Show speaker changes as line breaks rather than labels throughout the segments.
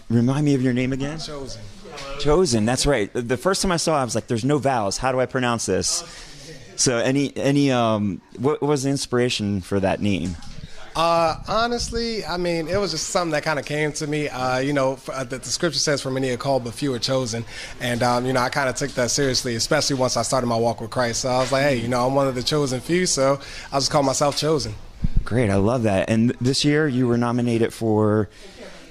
Remind me of your name again?
Chosen.
Chosen, that's right. The first time I saw it, I was like, there's no vowels. How do I pronounce this? So what was the inspiration for that name?
Honestly, I mean, it was just something that kind of came to me. The scripture says, "For many are called, but few are chosen," and I kind of took that seriously, especially once I started my walk with Christ. So I was like, hey, I'm one of the chosen few, so I just call myself Chosen.
Great, I love that. And this year, you were nominated for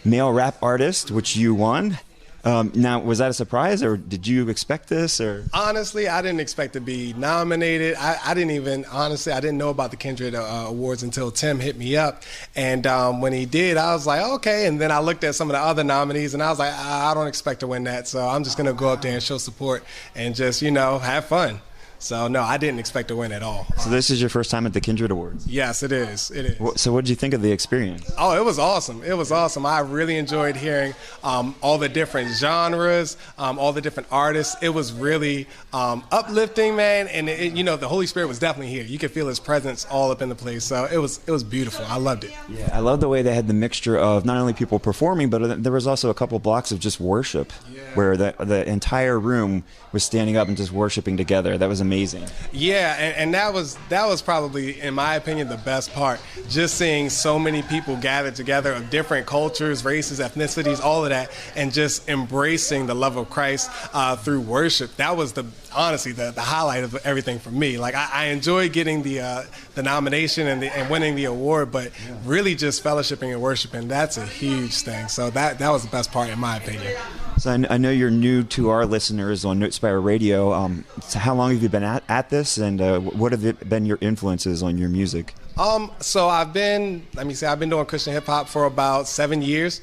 Male Rap Artist, which you won. Now, was that a surprise, or did you expect this? Or
honestly, I didn't expect to be nominated. I didn't know about the Kindred Awards until Tim hit me up, and when he did, I was like, okay. And then I looked at some of the other nominees, and I was like, I don't expect to win that, so I'm just gonna go up there and show support and just have fun. So no, I didn't expect to win at all.
So this is your first time at the Kindred Awards?
Yes, it is. It is.
So what did you think of the experience?
Oh, it was awesome. It was awesome. I really enjoyed hearing all the different genres, all the different artists. It was really uplifting, man. And the Holy Spirit was definitely here. You could feel His presence all up in the place. So it was beautiful. I loved it.
Yeah, I love the way they had the mixture of not only people performing, but there was also a couple blocks of just worship, where the entire room was standing up and just worshiping together. That was amazing.
Yeah, and that was probably, in my opinion, the best part. Just seeing so many people gathered together of different cultures, races, ethnicities, all of that, and just embracing the love of Christ through worship. That was honestly the highlight of everything for me. Like I enjoyed getting the nomination and winning the award, but really just fellowshipping and worshiping, that's a huge thing. So that was the best part, in my opinion.
So I know you're new to our listeners on NoteSpire Radio. So how long have you been at this, and what have been your influences on your music?
So I've been doing Christian hip hop for about 7 years.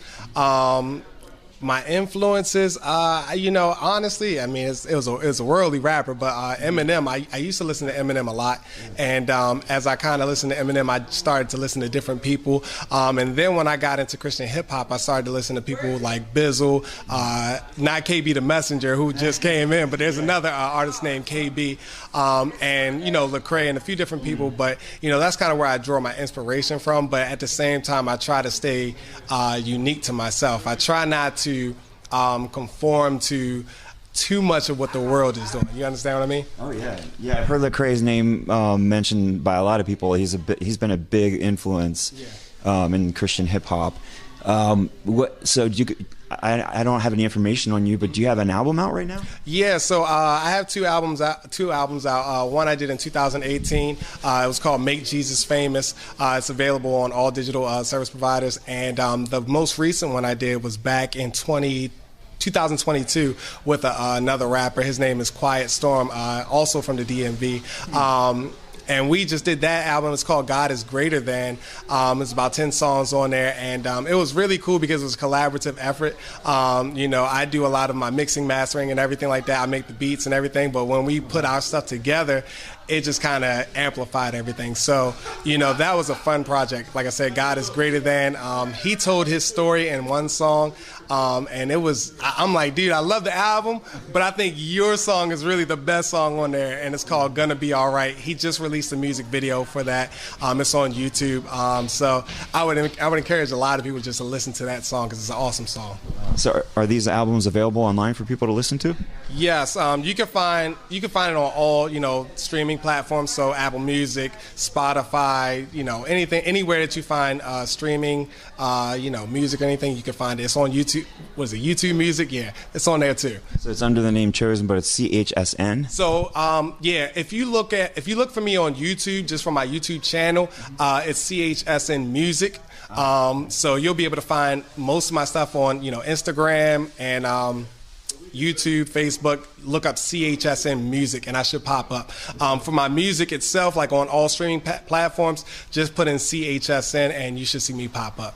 My influences, honestly, I mean, it was a worldly rapper, but Eminem, I used to listen to Eminem a lot, and as I kind of listened to Eminem, I started to listen to different people, and then when I got into Christian hip hop, I started to listen to people like Bizzle, not KB the Messenger, who just came in, but there's another artist named KB, and Lecrae and a few different people, but that's kind of where I draw my inspiration from. But at the same time, I try to stay unique to myself. I try not to conform to too much of what the world is doing. You understand what I mean? Oh yeah. I've
heard Lecrae's name mentioned by a lot of people. He's been a big influence in Christian hip hop. So I don't have any information on you, but do you have an album out right now?
Yeah, so I have two albums out. One I did in 2018. It was called Make Jesus Famous. It's available on all digital service providers. And the most recent one I did was back in 2022 with another rapper. His name is Quiet Storm, also from the DMV. And we just did that album. It's called God is Greater Than. It's about 10 songs on there. And it was really cool because it was a collaborative effort. I do a lot of my mixing, mastering, and everything like that. I make the beats and everything. But when we put our stuff together, it just kind of amplified everything. So, that was a fun project. Like I said, God is Greater Than. He told his story in one song. And I'm like, dude, I love the album, but I think your song is really the best song on there, and it's called Gonna Be Alright. He just released a music video for that. It's on YouTube. So I would encourage a lot of people just to listen to that song because it's an awesome song.
So are these albums available online for people to listen to?
Yes, you can find it on all streaming platforms. So Apple Music, Spotify, anywhere that you find streaming, music or anything, you can find it. It's on YouTube. What is it? YouTube Music? Yeah, it's on there too.
So it's under the name Chosen, but it's CHSN.
So if you look for me on YouTube, just from my YouTube channel, it's CHSN Music. So you'll be able to find most of my stuff on Instagram and YouTube, Facebook. Look up CHSN Music and I should pop up. For my music itself, like on all streaming platforms, just put in CHSN and you should see me pop up.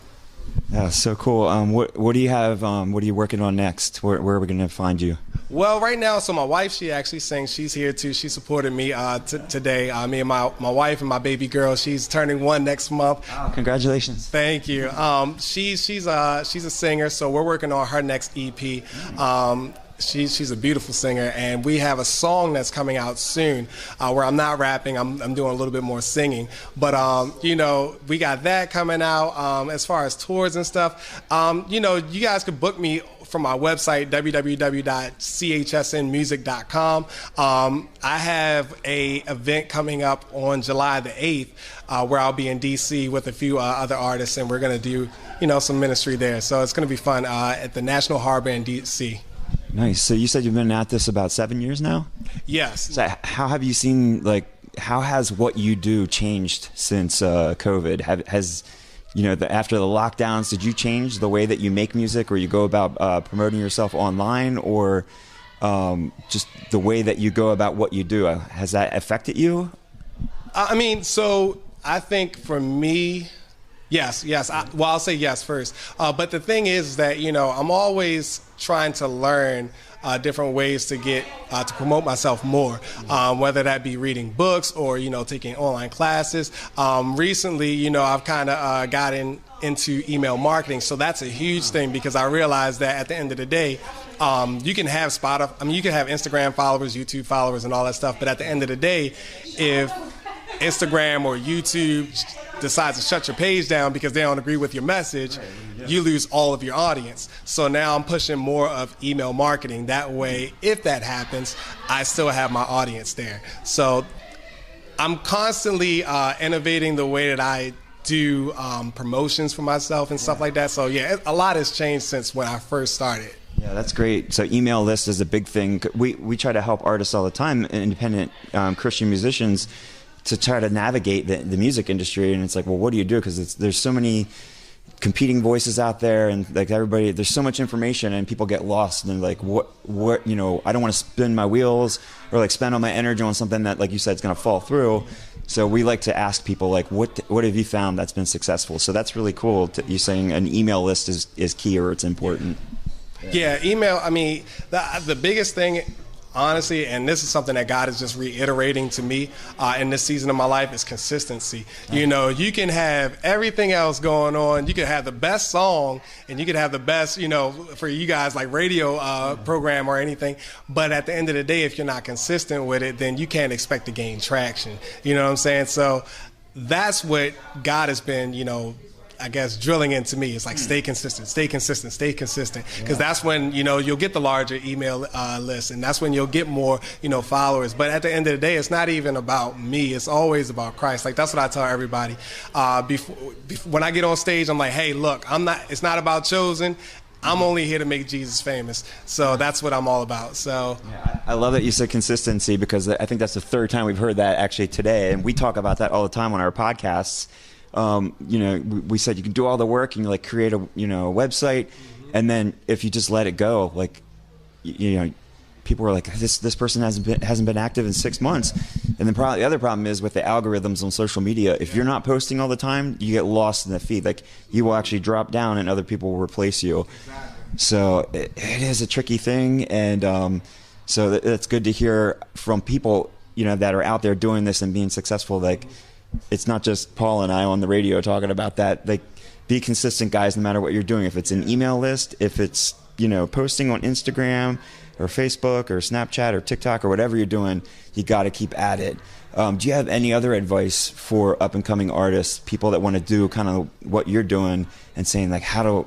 Yeah, so cool. What do you have? What are you working on next? Where are we going to find you?
Well, right now, so my wife, she actually sings. She's here too. She supported me today. Me and my wife and my baby girl. She's turning 1 next month.
Wow, congratulations!
Thank you. She's a singer, so we're working on her next EP. She's a beautiful singer, and we have a song that's coming out soon where I'm not rapping. I'm doing a little bit more singing. But, you know, we got that coming out. As far as tours and stuff, you know, you guys could book me from my website, www.chsnmusic.com. I have a event coming up on July the 8th where I'll be in D.C. with a few other artists, and we're going to do, you know, some ministry there. So it's going to be fun at the National Harbor in D.C.
Nice. So you said you've been at this about 7 years now?
Yes.
So how have you seen, like, how has what you do changed since COVID? Has you know, after the lockdowns, did you change the way that you make music or you go about promoting yourself online, or just the way that you go about what you do? Has that affected you?
I mean, so I think for me, yes. Well, I'll say yes first. But the thing is that, you know, I'm always trying to learn different ways to get to promote myself more, whether that be reading books or, you know, taking online classes. Recently, you know, I've kind of gotten into email marketing, so that's a huge thing because I realized that at the end of the day, you can have Spotify, I mean, you can have Instagram followers, YouTube followers, and all that stuff, but at the end of the day, if Instagram or YouTube decides to shut your page down because they don't agree with your message, you lose all of your audience. So now I'm pushing more of email marketing. That way, if that happens, I still have my audience there. So I'm constantly innovating the way that I do promotions for myself and stuff like that. So yeah, a lot has changed since when I first started.
Yeah, that's great. So email list is a big thing. We try to help artists all the time, independent Christian musicians, to try to navigate the music industry. And it's like, well, what do you do? Because there's so many competing voices out there, and like everybody, there's so much information, and people get lost. And they're like, what, you know, I don't want to spin my wheels or like spend all my energy on something that, like you said, is going to fall through. So we like to ask people, like, what have you found that's been successful? So that's really cool. You saying an email list is key, or it's important.
Yeah, email. I mean, the biggest thing, honestly, and this is something that God is just reiterating to me in this season of my life, is consistency. You know, you can have everything else going on. You can have the best song, and you can have the best, you know, for you guys, like radio program or anything. But at the end of the day, if you're not consistent with it, then you can't expect to gain traction. You know what I'm saying? So that's what God has been, you know, I guess, drilling into me. It's like, stay consistent, stay consistent, stay consistent. Because that's when, you know, you'll get the larger email list, and that's when you'll get more, you know, followers. But at the end of the day, it's not even about me. It's always about Christ. Like, that's what I tell everybody. When I get on stage, I'm like, hey, look, it's not about Chosen. I'm only here to make Jesus famous. So that's what I'm all about. So
I love that you said consistency, because I think that's the third time we've heard that actually today. And we talk about that all the time on our podcasts. You know, we said you can do all the work and, like, create a website, and then if you just let it go, like, you know, people are like, this person hasn't been active in 6 months. And then probably the other problem is with the algorithms on social media. If you're not posting all the time, you get lost in the feed. Like, you will actually drop down and other people will replace you. So it is a tricky thing. And so it's good to hear from people, you know, that are out there doing this and being successful. Like, it's not just Paul and I on the radio talking about that. Like, be consistent, guys, no matter what you're doing. If it's an email list, if it's, you know, posting on Instagram or Facebook or Snapchat or TikTok or whatever you're doing, you got to keep at it. Do you have any other advice for up and coming artists, people that want to do kind of what you're doing, and saying, like, how do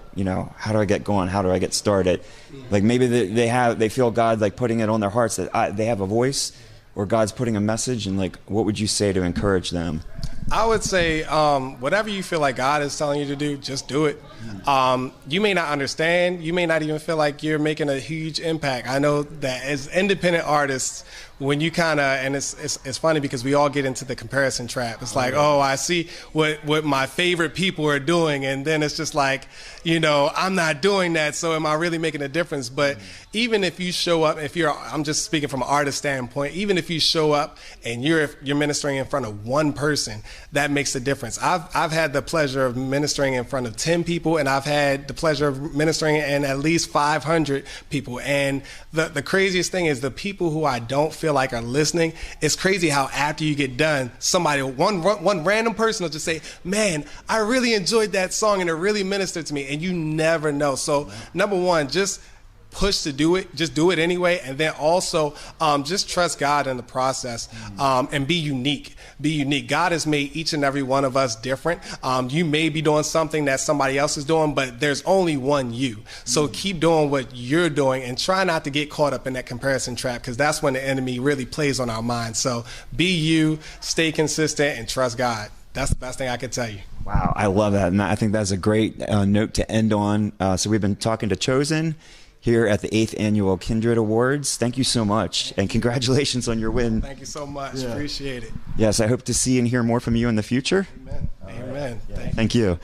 I get going? How do I get started? Like, maybe they feel God, like, putting it on their hearts that they have a voice, or God's putting a message, and, like, what would you say to encourage them?
I would say whatever you feel like God is telling you to do, just do it. You may not understand. You may not even feel like you're making a huge impact. I know that as independent artists, when you kind of, and it's funny because we all get into the comparison trap. It's like, oh, I see what my favorite people are doing, and then it's just like, you know, I'm not doing that, so am I really making a difference? But even if you show up, I'm just speaking from an artist standpoint, even if you show up and you're ministering in front of one person, that makes a difference. I've had the pleasure of ministering in front of 10 people, and I've had the pleasure of ministering in at least 500 people. And the craziest thing is the people who I don't feel like are listening. It's crazy how after you get done, one random person will just say, man, I really enjoyed that song and it really ministered to me. And you never know. So number one, just push to do it, just do it anyway. And then also just trust God in the process, and be unique. Be unique. God has made each and every one of us different. You may be doing something that somebody else is doing, but there's only one you. So keep doing what you're doing and try not to get caught up in that comparison trap, because that's when the enemy really plays on our minds. So be you, stay consistent, and trust God. That's the best thing I can tell you.
Wow, I love that. And I think that's a great note to end on. So we've been talking to Chosen here at the 8th Annual Kindred Awards. Thank you so much, and congratulations on your win.
Thank you so much. Yeah. Appreciate it.
Yes, I hope to see and hear more from you in the future.
Amen. Amen.
Right. Yeah. Thank you.